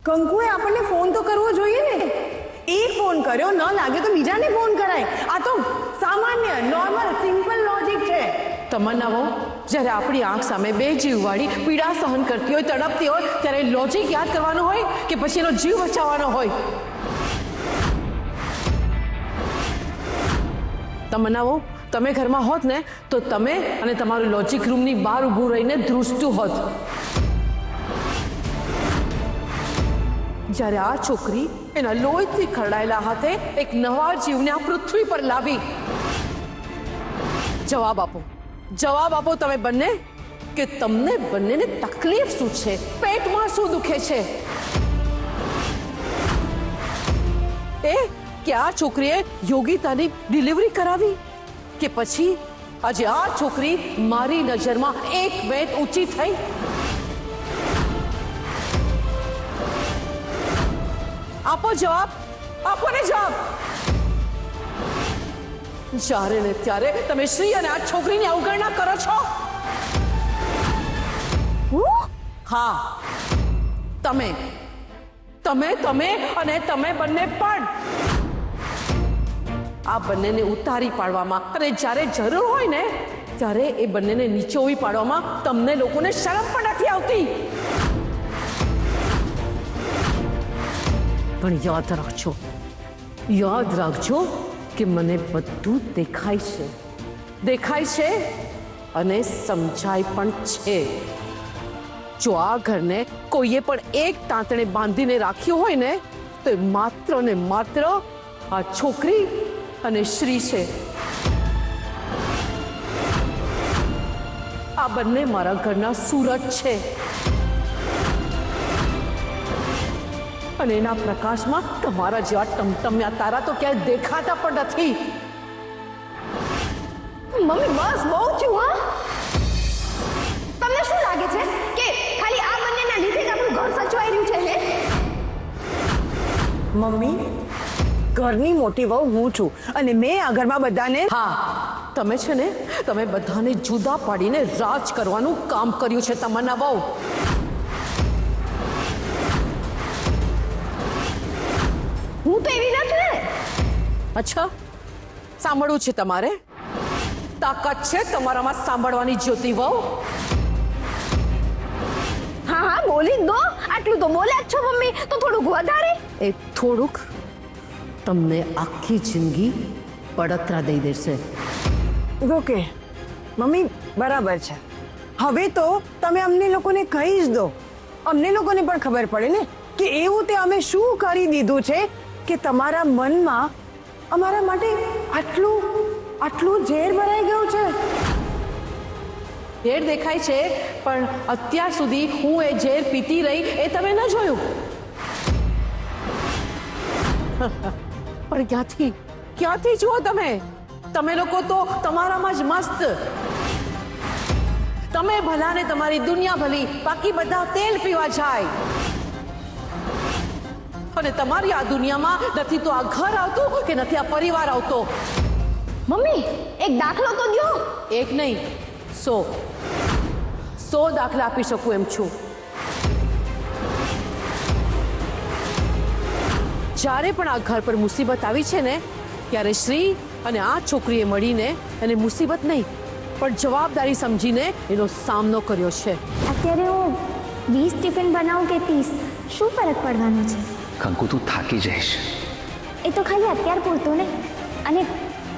કંકુએ આપણને ફોન તો કરવો જોઈએ ને. એક ફોન કર્યો ન લાગે તો બીજાને ફોન કરાય. આ તો સામાન્ય નોર્મલ સિમ્પલ લોજિક છે. તમન્ના વહુ, જ્યારે આપણી આંખ સામે બે જીવવાળી પીડા સહન કરતી હોય, તડપતી હોય, ત્યારે લોજિક યાદ કરવાનો હોય કે પછી એનો જીવ બચાવવાનો હોય? તમન્ના વહુ, તમે ઘરમાં હોત ને તો તમે અને તમારું લોજિક રૂમની બહાર ઊભું રહીને ધ્રુજતું હોત. જ્યારે આ છોકરી એના લોહીથી ખરડાયેલા હાથે એક નવા જીવને આ પૃથ્વી પર લાવી. જવાબ આપો, જવાબ આપો તમે બંને કે તમને બંનેને તકલીફ શું છે, પેટમાં શું દુખે છે? એ કે આ છોકરીએ યોગિતાની ડિલિવરી કરાવી કે પછી આજે આ છોકરી મારી નજરમાં એક વેત ઊંચી થઈ? આપો જવાબ, આપો ને જવાબ. જ્યારે ને ત્યારે તમે શ્રી અને આ છોકરીની અવગણના કરો છો. હા, તમે તમે તમે અને તમે બંને પણ. આ બંનેને ઉતારી પાડવામાં અને જ્યારે જરૂર હોય ને ત્યારે એ બંનેને નીચોવી પાડવામાં તમને લોકોને શરમ પણ નથી આવતી. પણ યાદ રાખજો, યાદ રાખજો કે મને બધું દેખાય છે, દેખાય છે અને સમજાય પણ છે. જો આ ઘરને કોઈએ પણ એક તાંતણે બાંધીને રાખ્યું હોય ને તો માત્ર ને માત્ર આ છોકરી અને શ્રી છે. આ બંને મારા ઘરના સૂરજ છે અને એના પ્રકાશમાં તમારા જેવા ટમટમ્યા તારા તો ક્યાંય દેખાતા પણ નથી. મમ્મી બસ બહુ છું. હા, તમને શું લાગે છે કે ખાલી આ બંનેના લીધે જ આપણું ઘર સચવાઈ રહ્યું છે? હે મમ્મી, ઘરની મોટી વહુ હું છું અને મેં આ ઘરમાં બધાને. હા, તમે છે ને, તમે બધાને જુદા પાડીને રાજ કરવાનું કામ કર્યું છે. તમન્ના વહુ, હું તો એવી નથી ને. અચ્છા, સાંભળવું છે તમારે? તાકાત છે તમારામાં સાંભળવાની જ્યોતિ વહુ? હા હા, બોલી જ દો. આટલું તો બોલ્યા જ છો મમ્મી, તો થોડુંક વધારે. એ થોડુંક તમને આખી જિંદગી બળતરા દઈ દેશે. ઓકે મમ્મી, બરાબર છે. હવે તો તમે અમને લોકોને કહી જ દો. અમને લોકોને પણ ખબર પડે ને કે એવું તે અમે શું કરી દીધું છે કે તમારા મનમાં અમારા માટે આટલું આટલું ઝેર ભરાઈ ગયું છે. ઝેર દેખાય છે પણ અત્યાર સુધી હું એ ઝેર પીતી રહી એ તમે ન જોયું. પણ ક્યાંથી ક્યાંથી જુઓ તમે? તમે લોકો તો તમારામાં જ મસ્ત. તમે ભલા ને તમારી દુનિયા ભલી, બાકી બધા તેલ પીવા જાય. અને તમારી આ દુનિયામાં નથી તો આ ઘર આવતું કે નથી આ પરિવાર આવતો. મમ્મી એક દાખલો તો દો. એક નહીં, 100 દાખલા આપી શકું એમ છું. જ્યારે પણ આ ઘર પર મુસીબત આવી છે ને ત્યારે શ્રી અને આ છોકરીએ મળીને એને મુસીબત નહીં પણ જવાબદારી સમજીને એનો સામનો કર્યો છે. અત્યારે હું 20 ટિફિન બનાવું કે 30, શું ફરક પડવાનો છે? કંકુ, તું થાકી જઈશ. એ તો ખાલી અત્યાર પૂરતું ને, અને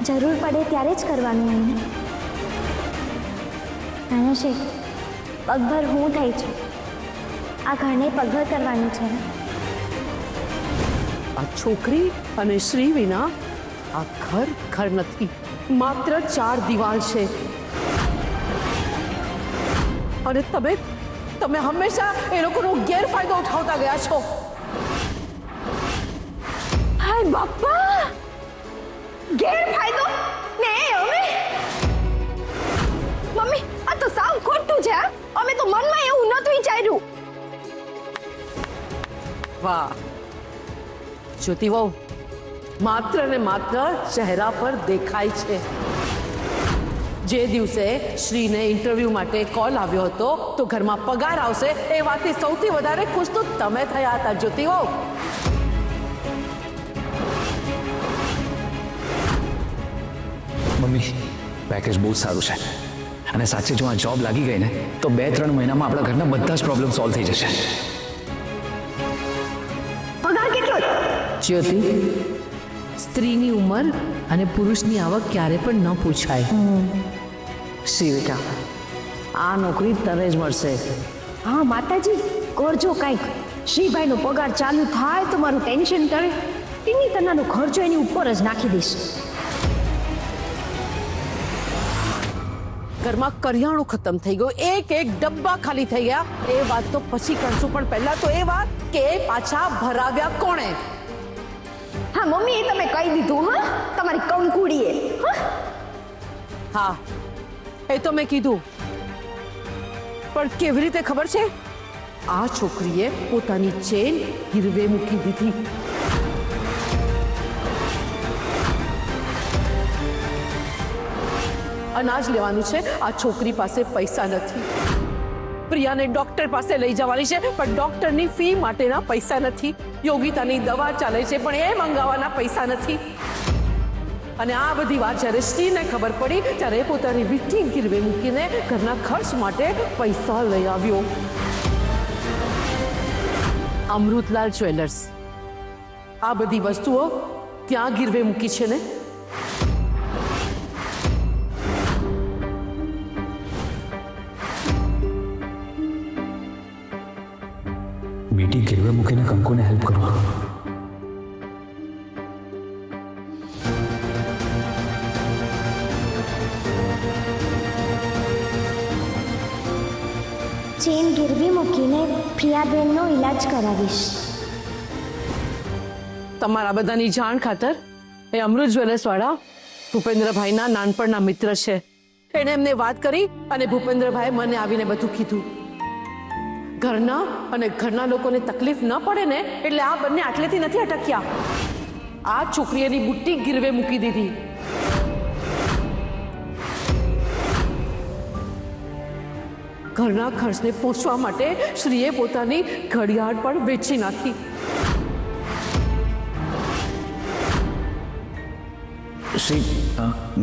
જરૂર પડે ત્યારે જ કરવાનું હોય ને. નાનો શેખ, પગભર હું થઈ છું. આ ઘરને પગભર કરવાનું છે. આ છોકરી અને શ્રી વિના આ ઘર ઘર નથી, માત્ર 4 દિવાલ છે. અને તમે હંમેશા એ લોકોનો ગેરફાયદો ઉઠાવતા ગયા છો. હાય બાપા, ગેરફાયદો ને અમે. મમ્મી આ તો સાવ ખોટું છે. અમે તો મનમાં એવું નહોતું વિચાર્યું. વાહ જ્યોતિ વહુ, માત્ર ને માત્ર ચહેરા પર દેખાય છે. જે દિવસે શ્રીને ઇન્ટરવ્યૂ માટે કોલ આવ્યો હતો તો ઘરમાં પગાર આવશે એ વાતથી સૌથી વધારે ખુશ તો તમે થયા હતા જ્યોતિ વહુ. મમ્મી પેકેજ બહુ સારું છે અને સાચે જો આ જોબ લાગી ગઈ ને તો 2-3 મહિનામાં આપણા ઘરના બધા જ પ્રોબ્લેમ સોલ્વ થઈ જશે. પગાર કેટલો? જ્યોતિ, સ્ત્રીની ઉંમર અને પુરુષની આવક ક્યારે પણ ન પૂછાય. સી બેટા, આ નોકરી તને જ મળશે. હા માતાજી, કરજો કંઈક. શ્રીભાઈનો પગાર ચાલુ થાય તો મારું ટેન્શન ટળે. ટીની તનાનો ખર્ચો એની ઉપર જ નાખી દઈશ. ઘરમાં કરિયાણું ખતમ થઈ ગયું, એક ડબ્બા ખાલી થઈ ગયા. એ વાત તો પછી કરશું, પણ પહેલા તો એ વાત કે એ પાછા ભરાવ્યા કોણે? હા મમ્મી, એ તમે કહી દીધું. હા, તમારી કંકુડીએ. હા, એ તો મેં કીધું, પણ કેવી રીતે ખબર છે? આ છોકરીએ પોતાની ચેન ગીરવે મૂકી દીધી. અનાજ લેવાનું છે, આ છોકરી પાસે પૈસા નથી. પ્રિયાને ડોક્ટર પાસે લઈ જવાની છે, પણ ડોક્ટરની ફી માટેના પૈસા નથી. યોગિતાની દવા ચાલે છે, પણ એ મંગાવવાના પૈસા નથી. અને આ બધી વાત જ્યારે શ્રીને ખબર પડી ત્યારે પોતાની વીંટી ગીરવે મૂકીને ઘરના ખર્ચ માટે પૈસા લઈ આવ્યો. અમૃતલાલ જ્વેલર્સ આ બધી વસ્તુઓ ત્યાં ગીરવે મૂકી છે ને? બેટી ગીરવે મૂકીને કંકુને હેલ્પ કરો. ચેન ગીરવી મૂકીને પ્રિયાબેનનો ઈલાજ કરાવીશ. તમારા બધાની જાણ ખાતર એ અમૃત જ્વેલર્સ વાળા ભૂપેન્દ્રભાઈના નાનપણના મિત્ર છે. એણે એમને વાત કરી અને ભૂપેન્દ્રભાઈ મને આવીને બધું કીધું. ઘરના લોકોને તકલીફ ન પડે ને એટલે આ બંને આટલેથી નથી અટક્યા. આ છોકરીએ એની બુટ્ટી ગીરવે મૂકી દીધી. ઘરના ખર્ચને પહોંચવા માટે શ્રીએ પોતાની ઘડિયાળ પણ વેચી નાખી. શ્રી,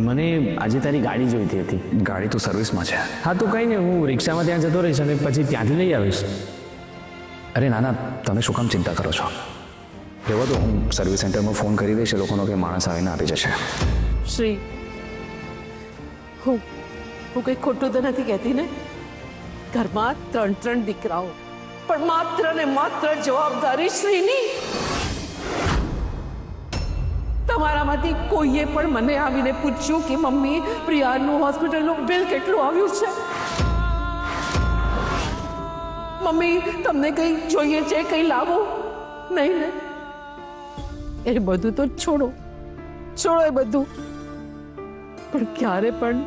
મને આજે તારી ગાડી જોઈતી હતી. ગાડી તો સર્વિસમાં છે. હા તો કંઈ નહીં, હું રિક્ષામાં ત્યાં જતો રહીશ અને પછી ત્યાંથી લઈ આવીશ. અરે નાના, તમે શું કામ ચિંતા કરો છો? રહેવા દો, હું સર્વિસ સેન્ટરમાં ફોન કરી દઈશ, એ લોકોનો કે માણસ આવીને આપી જશે. શ્રી, હું કંઈ ખોટું તો નથી કહેતી ને? ઘરમાં 3 દીકરાઓ, પણ માત્ર ને માત્ર જવાબદારી શ્રીની. તમારામાંથી કોઈએ પણ મને આવીને પૂછ્યું કે મમ્મી, પ્રિયાનું હોસ્પિટલનું બિલ કેટલું આવ્યું છે? મમ્મી, તમને કંઈ જોઈએ છે, કંઈ લાવો? નહીં ને? એ બધું તો છોડો એ બધું. પણ ક્યારે પણ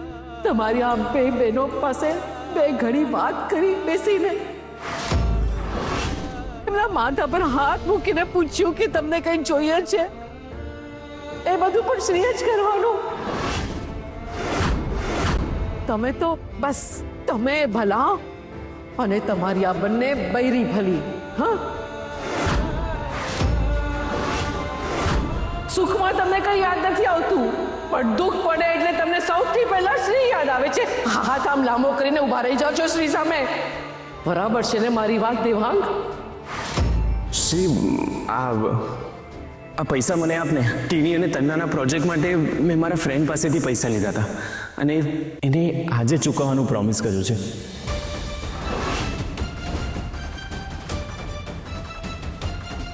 તમારી આ 2 બહેનો પાસે 2 ઘડી વાત કરી બેસીને? એમના માથા પર હાથ મૂકીને પૂછ્યું કે તમને કંઈ જોઈએ છે? એ બધું પણ શ્રીએ જ કરવાનું. તમે તો બસ તમે ભલા અને તમારી આ બંને બૈરી ભલી. હા, સુખમાં તમને કઈ યાદ નથી આવતું, પણ દુઃખ પડે એટલે તમને સૌથી પહેલા શ્રી યાદ આવે છે. હાથ આમ લાંબો કરીને ઉભા રહી જાઓ છો શ્રી સામે. બરાબર છે ને મારી વાત દેવાંગ? શ્રી, આ પૈસા મને આપને. ટીની અને તન્નાના પ્રોજેક્ટ માટે મેં મારા ફ્રેન્ડ પાસેથી પૈસા લીધા હતા અને એને આજે ચૂકવવાનું પ્રોમિસ કર્યું છે.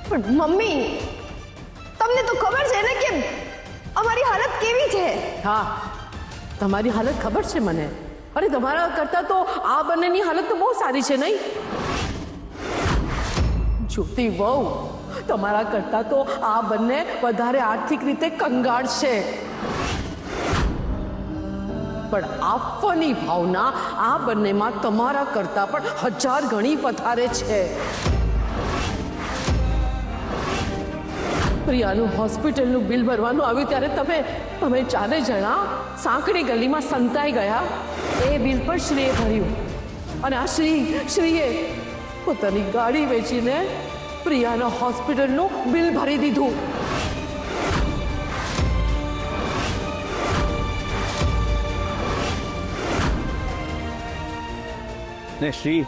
પણ મમ્મી, તમને તો ખબર છે ને કે અમારી હાલત કેવી છે? હા, તમારી હાલત ખબર છે મને. અરે તમારા કરતા તો આ બંનેની હાલત તો બહુ સારી છે નહીં? જ્યોતિ વહુ, તમારા કરતા તો આ બંને વધારે આર્થિક રીતે કંગાળ છે, પણ આપવાની ભાવના આ બંનેમાં તમારા કરતા પણ 1000 ગણી વધારે છે. પ્રિયાનું હોસ્પિટલનું બિલ ભરવાનું આવ્યું ત્યારે તમે 4 જણા સાંકડી ગલીમાં સંતાઈ ગયા એ બિલ પણ શ્રીએ ભર્યું. અને આ શ્રીએ પોતાની ગાડી વેચીને પ્રિયાના હોસ્પિટલનું બિલ ભરી દીધું. ને શ્રી,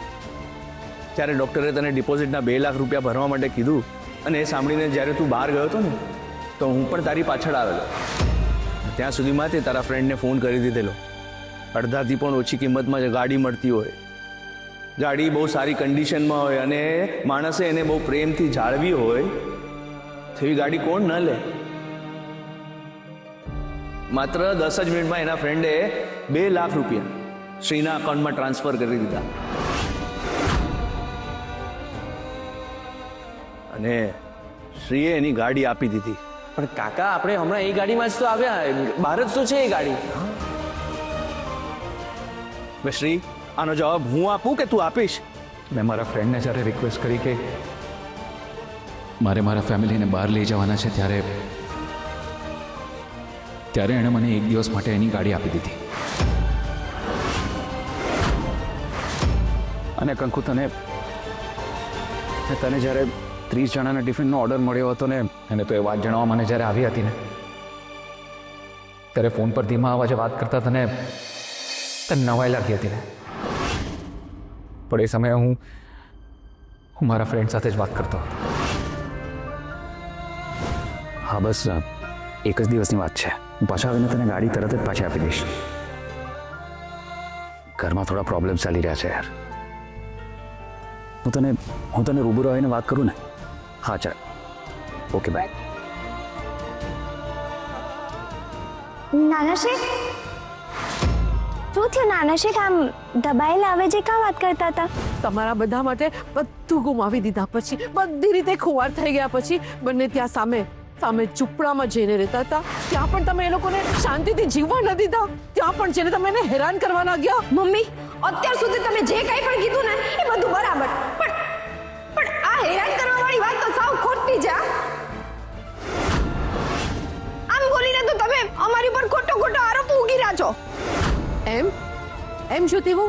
જ્યારે ડૉક્ટરે તને ડિપોઝિટના 2 લાખ રૂપિયા ભરવા માટે કીધું અને એ સાંભળીને જ્યારે તું બહાર ગયો હતો ને, તો હું પણ તારી પાછળ આવેલો. ત્યાં સુધીમાં તે તારા ફ્રેન્ડને ફોન કરી દીધેલો. અડધાથી પણ ઓછી કિંમતમાં જે ગાડી મળતી હોય, ગાડી બહુ સારી કન્ડિશનમાં હોય અને માણસે એને બહુ પ્રેમથી જાળવી હોય, તેવી ગાડી કોણ ન લે? માત્ર 10 જ મિનિટમાં એના ફ્રેન્ડે 2 લાખ રૂપિયા શ્રીના અકાઉન્ટમાં ટ્રાન્સફર કરી દીધા. અને શ્રીએ એની ગાડી આપી દીધી. પણ કાકા, આપણે હમણાં એ ગાડીમાં જ તો આવ્યા, બહાર જ તો છે એ ગાડી. હવે શ્રી, આનો જવાબ હું આપું કે તું આપીશ? મેં મારા ફ્રેન્ડને જ્યારે રિક્વેસ્ટ કરી કે મારે મારા ફેમિલીને બહાર લઈ જવાના છે, ત્યારે એણે મને 1 દિવસ માટે એની ગાડી આપી દીધી. અને કંકુ, તને જ્યારે 30 જણાના ટિફિનનો ઓર્ડર મળ્યો હતો ને, એને તો એ વાત જણાવવા મને જ્યારે આવી હતી ને, ત્યારે ફોન પર ધીમા અવાજે વાત કરતા તને નવાઈ લાગી હતી ને. પણ એ સમયે હું મારા ફ્રેન્ડ સાથે જ વાત કરતો હતો. હા, બસ 1 જ દિવસની વાત છે. હું પાછા આવીને તને ગાડી તરત જ પાછી આપી દઈશ. ઘરમાં થોડા પ્રોબ્લેમ ચાલી રહ્યા છે યાર. હું તને રૂબરૂ આવીને વાત કરું ને? હા, ચાલ. Okay, bye. નાના શેઠ, શું થયું નાના શેઠ? આમ દબાયેલા આવે છે, કાં વાત કરતા હતા? તમારા બધા માટે બધું ગુમાવી દીધા પછી, બધી રીતે ખુવાર થઈ ગયા પછી, બંને ત્યાં સામે ઝૂંપડામાં જઈને રહેતા હતા. ત્યાં પણ તમે એ લોકોને શાંતિથી જીવવા ન દીધા. ત્યાં પણ જઈને તમે એને હેરાન કરવા લાગ્યા. મમ્મી, અત્યાર સુધી તમે જે કંઈ પણ કીધું ને એ બધું બરાબર, પણ આ હેરાન કરવા વાળી વાત તો સાવ ખોટી છે. આમ બોલીને તો તમે અમારી પર ખોટો આરોપ ઉગી રહ્યા છો. એમ જ્યોતિ વહુ,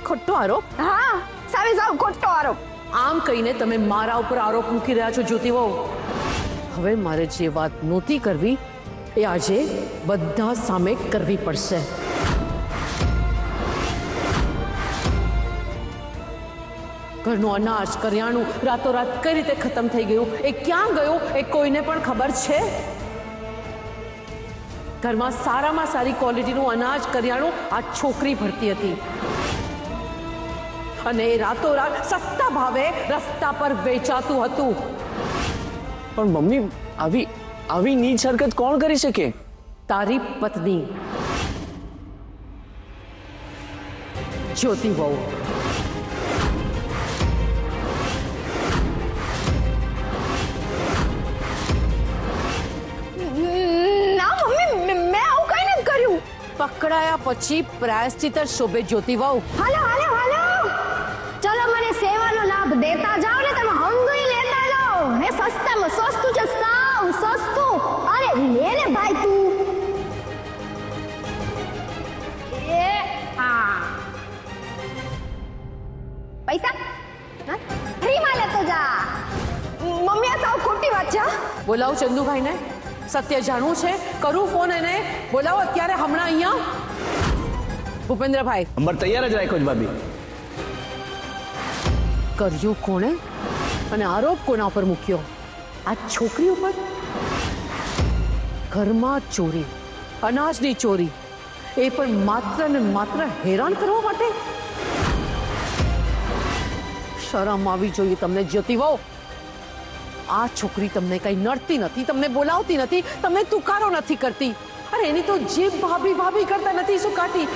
ખોટો આરોપ? હા, સાવ ખોટો આરોપ. આમ કહીને તમે મારા ઉપર આરોપ મૂકી રહ્યા છો જ્યોતિ વહુ. હવે મારે જે વાત નહોતી કરવી એ આજે બધા સામે કરવી પડશે. ઘરનું અનાજ, કરિયાણું રાતોરાત કઈ રીતે ખતમ થઈ ગયું, એ ક્યાં ગયું એ કોઈને પણ ખબર છે? ઘરમાં સારામાં સારી ક્વોલિટીનું અનાજ, કરિયાણું આ છોકરી ભરતી હતી અને એ રાતોરાત સસ્તા ભાવે રસ્તા પર વેચાતું હતું. પણ મમ્મી, આવી નીચ હરકત કોણ કરી શકે? તારી પત્ની જ્યોતિ વહુ. ના મમ્મી, મેં આવું કંઈ નથી કર્યું. પકડાયા પછી પ્રાયશ્ચિત જ શોભે જ્યોતિ વહુ. હાલો ચલો, મને સેવાનો લાભ દેતા જાઓ ને તમે હંગઈ લેતા જાઓ. હે, સસ્તામાં સસ્તું છે, સાવ સસ્તું. અરે લે ને ભાઈ તું. એ હા, પૈસા ફ્રીમાં લેતો જા. મમ્મી, આ સાવ ખોટી વાત છે. બોલાવો ચંદુભાઈને. સત્ય જાણવું છે, કરું ફોન એને. બોલાવો અત્યારે, હમણાં અહીંયા. ભૂપેન્દ્રભાઈ, નંબર તૈયાર જ રાખ્યો જ ભાભી. કર્યું કોણે અને આરોપ કોના ઉપર મૂક્યો? આ છોકરી ઉપર. ઘરમાં ચોરી, અનાજની ચોરી, એ પણ માત્ર ને માત્ર હેરાન કરવા માટે. શરમ આવી જોઈએ તમને જ્યોતિ વહુ. આ છોકરી તમને કઈ નડતી નથી, તમને બોલાવતી નથી, તમને તુકારો નથી કરતી. અરે એની તો જીભ ભાભી કરતા નથી સુકાતી.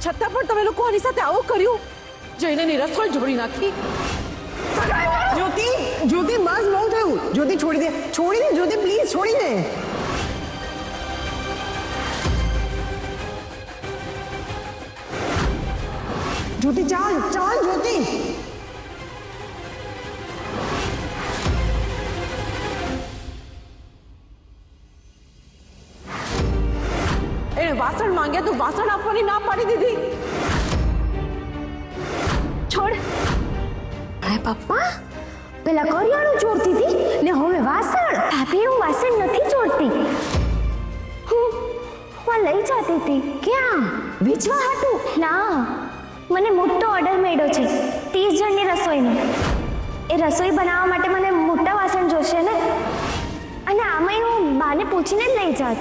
છતાં પણ તમે લોકો આની સાથે આવું કર્યું, જઈને એની રસોઈ જોડી નાખી. જ્યોતિ બસ બહુ થયું. જ્યોતિ છોડી દે જ્યોતિ, પ્લીઝ છોડી દે. જ્યોતિ ચાલ જ્યોતિ. ભાઈએ તું વાસણ આપવાની ના પાડી દીધી. છોડ. હે પપ્પા, પેલા કરિયાણું ચોરતી હતી ને હવે વાસણ. ભાભી હું વાસણ નથી ચોરતી, હું લઈ જતી હતી. ક્યાં? વેચવા હાટું? ના, મને મોટો ઓર્ડર મળ્યો છે 30 જણની રસોઈનો. એ રસોઈ બનાવવા માટે મને મોટા વાસણ જોશે ને, અને આમાંય હું બાને પૂછીને જ લઈ જાત.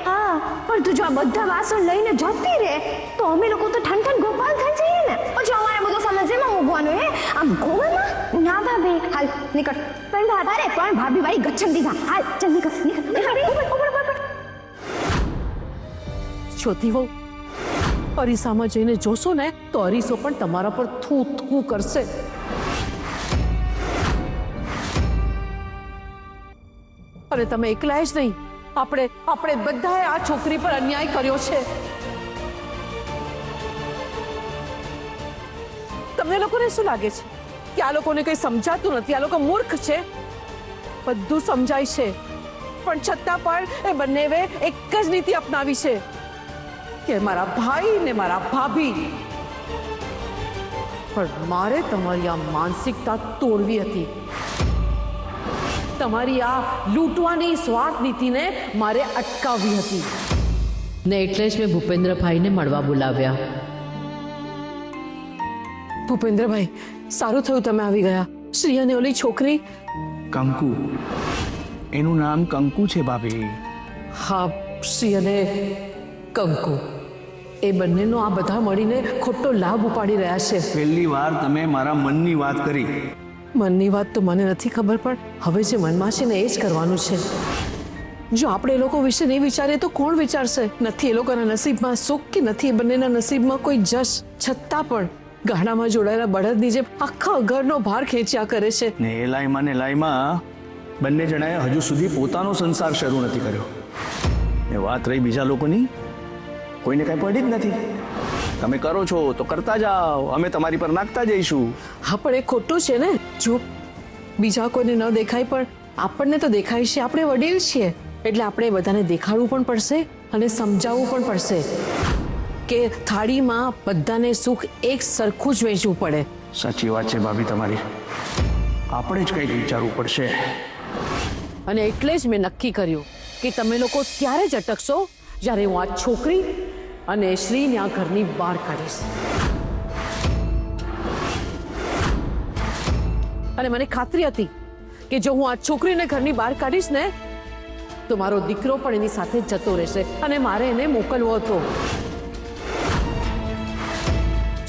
હા, પણ તું જો આ બધા વાસણ લઈને જતી રહે તો અમે લોકો તો ઠન ગોપાલ થઈ જઈએ ને. પછી અમારે બધો સામાન શેમાં મૂકવાનું હે? આમ ગોળમાં? ના ભાભી. હાલ નીકળ. પણ ભાભી વાળી ગચ્છમ દીધા. હાલ ચાલ નીકળ. ઉપર. છોતી વહુ, અરીસામાં જઈને જોશો ને તો અરીસો પણ તમારા પર થૂ થૂ કરશે. અને તમે એકલા જ નહીં, આપણે બધાએ આ છોકરી પર અન્યાય કર્યો છે. તમને લોકોને શું લાગે છે કે આ લોકોને કંઈ સમજાતું નથી? આ લોકો મૂર્ખ છે? બધું સમજાય છે, પણ છતાં પણ એ બંનેવે એક જ નીતિ અપનાવી છે કે મારા ભાઈ ને મારા ભાભી. પણ મારે તમારી આ માનસિકતા તોડવી હતી. તમારી આ લૂંટવાની સ્વાર્થ નીતિને મારે અટકાવવી હતી. ને એટલે જ મેં ભૂપેન્દ્રભાઈને મળવા બોલાવ્યા. ભૂપેન્દ્રભાઈ, સારું થયું તમે આવી ગયા. શ્રી અને ઓલી છોકરી. કંકુ, એનું નામ કંકુ છે ભાભી. હા, શ્રી અને કંકુ, એ બંનેનો આ બધા મળીને ખોટો લાભ ઉપાડી રહ્યા છે. પહેલી વાર તમે મારા મનની વાત કરી. મનની વાત તો મને નથી ખબર, પણ હવે જે મનમાં છે ને એ જ કરવાનું છે. જો આપણે એ લોકો વિશે નહીં વિચારીએ તો કોણ વિચારશે? નથી એ લોકોના નસીબમાં સુખ કે નથી એ બંનેના નસીબમાં કોઈ જશ, છતાં પણ ગાડામાં જોડાયેલા બળદની જેમ આખા ઘરનો ભાર ખેંચ્યા કરે છે. ને એ લાઈમાં ને લાઈમાં બંને જણાએ હજુ સુધી પોતાનો સંસાર શરૂ નથી કર્યો. ને વાત રહી બીજા લોકોની, કોઈને કાંઈ પડી જ નથી. તમે કરો છો તો કરતા જાઓ, અમે તમારી પર નાખતા જઈશું. હા, પણ એ ખોટું છે ને. જો બીજા કોઈને ન દેખાય પણ આપણને તો દેખાય છે. આપણે વડીલ છીએ એટલે આપણે બધાને દેખાડવું પણ પડશે અને સમજાવવું પણ પડશે કે થાળીમાં બધાને સુખ એક સરખું જ વહેંચવું પડે. સાચી વાત છે ભાભી તમારી, આપણે જ કંઈક વિચારવું પડશે. અને એટલે જ મેં નક્કી કર્યું કે તમે લોકો ત્યારે જ અટકશો જ્યારે હું આ છોકરી અને શ્રીને આ ઘરની બહાર કાઢીશ. અને મને ખાતરી હતી કે જો હું આ છોકરીને ઘરની બહાર કાઢીશ ને તો મારો દીકરો પણ એની સાથે જતો રહેશે અને મારે એને મોકલવો હતો.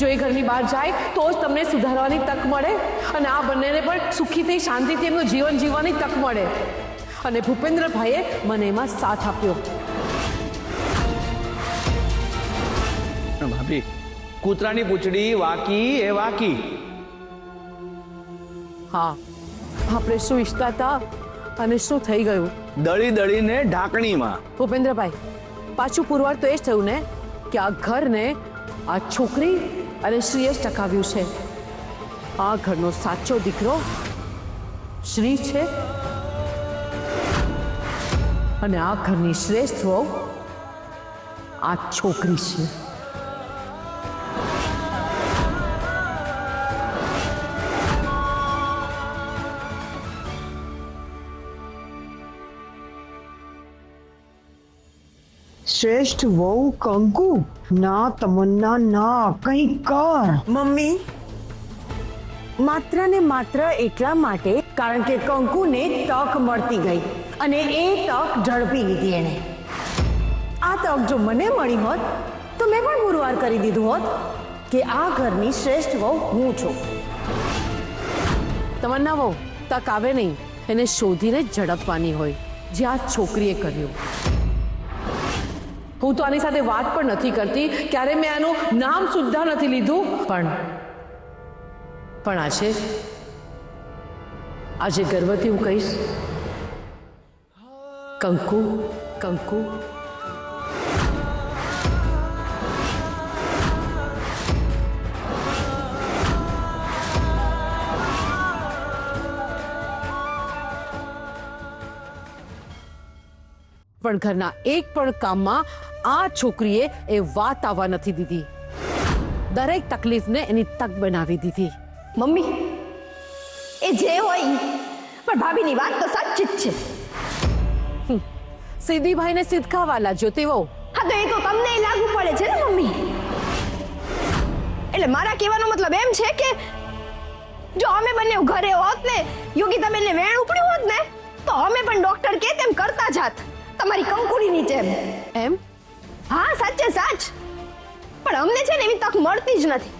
જો એ ઘરની બહાર જાય તો જ તમને સુધારવાની તક મળે અને આ બંનેને પણ સુખીથી શાંતિથી એમનું જીવન જીવવાની તક મળે. અને ભૂપેન્દ્રભાઈએ મને એમાં સાથ આપ્યો. ભાભી, કૂતરાની પૂંછડી વાકી એ વાકી. હા, આપણે શું ઈચ્છતા હતા અને શું થઈ ગયું? દળી દળીને ઢાંકણીમાં. ભૂપેન્દ્રભાઈ, પાછું પુરવાર તો એ જ થયું ને કે આ ઘરને આ છોકરી અને શ્રીએ જ ટકાવ્યું છે. આ ઘરનો સાચો દીકરો શ્રી છે અને આ ઘરની શ્રેષ્ઠ વહુ આ છોકરી છે. શ્રેષ્ઠ વહુ કંકુ, ના તમન્ના ના, કંઈ કર. મમ્મી, માત્ર ને માત્ર એટલા માટે કારણ કે કંકુને તક મળતી ગઈ અને એ તક ઝડપી લીધી એને. આ તક જો મને મળી હોત તો મેં પણ પુરવાર કરી દીધું હોત કે આ ઘરની શ્રેષ્ઠ વહુ હું છું. તમન્ના વહુ તક આવે નહીં, એને શોધીને ઝડપવાની હોય, જે આ છોકરીએ કર્યું. હું તો આની સાથે વાત પણ નથી કરતી, ક્યારે મેં આનું નામ સુદ્ધા નથી લીધું. પણ આજે ગર્વથી હું કહીશ, કંકુ કંકુ પણ ઘરના એક પણ કામમાં આ છોકરીએ એ વાત આવવા નથી દીધી. દરેક તકલીફને એની તક બનાવી દીધી. મમ્મી એ જે હોય ઈ, પણ ભાભીની વાત તો સાચી જ છે. સીધી ભાઈને સિધકાવા લાગ્યો તેવો. હા તો એ તો તમને લાગુ પડે છે ને મમ્મી. એટલે મારા કહેવાનો મતલબ એમ છે કે જો અમે બંને ઘરે હોત ને, યોગિતા બેનને વેણ ઉપડ્યું હોત ને, તો અમે પણ ડોક્ટર કે તેમ કરતા જાત તમારી કંકુડીની જેમ. એમ? હા સાચે સાચ. પણ અમને છે ને એવી તક મળતી જ નથી.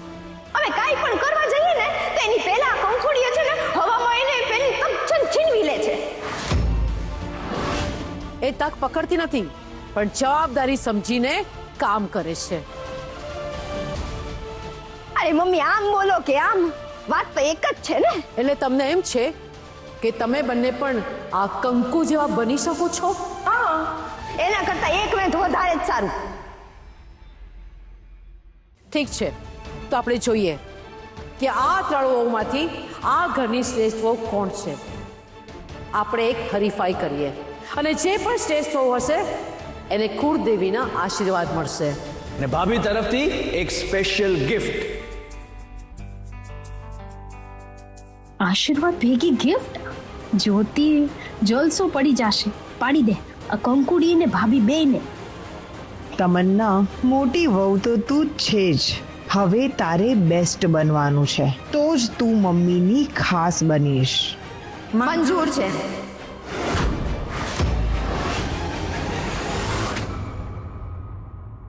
અમે કાંઈ પણ કરવા જઈએ ને તો એની પહેલા કંકુડીઓ છે ને હવામાં એને પેલી તક છીનવી લે છે. એ તક પકડતી નથી, પણ જવાબદારી સમજીને કામ કરે છે. અરે મમ્મી આમ બોલો કે આમ, વાત તો એક જ છે ને. એટલે તમને એમ છે કે તમે બંને પણ આ કંકુ જેવા બની શકો છો? હા, એના કરતા એક વેંત વધારે જ સારું. ઠીક છે, તો આપણે જોઈએ કે આ ત્રણ વહુમાંથી આ ઘરની શ્રેષ્ઠ વહુ કોણ છે. આપણે એક હરીફાઈ કરીએ અને જે પણ શ્રેષ્ઠ વહુ હશે એને કુળદેવીના આશીર્વાદ મળશે. ને ભાભી તરફથી એક સ્પેશિયલ ગિફ્ટ. આશીર્વાદ ભેગી ગિફ્ટ? જ્યોતિ જલસો પડી જશે. પાડી દે આ કંકુડી ને ભાભી બેયને. તમન્ના, મોટી વહુ તો તું જ છે જ. હવે તારે બેસ્ટ બનવાનું છે, તો જ તું મમ્મીની ખાસ બનીશ. મંજૂર છે.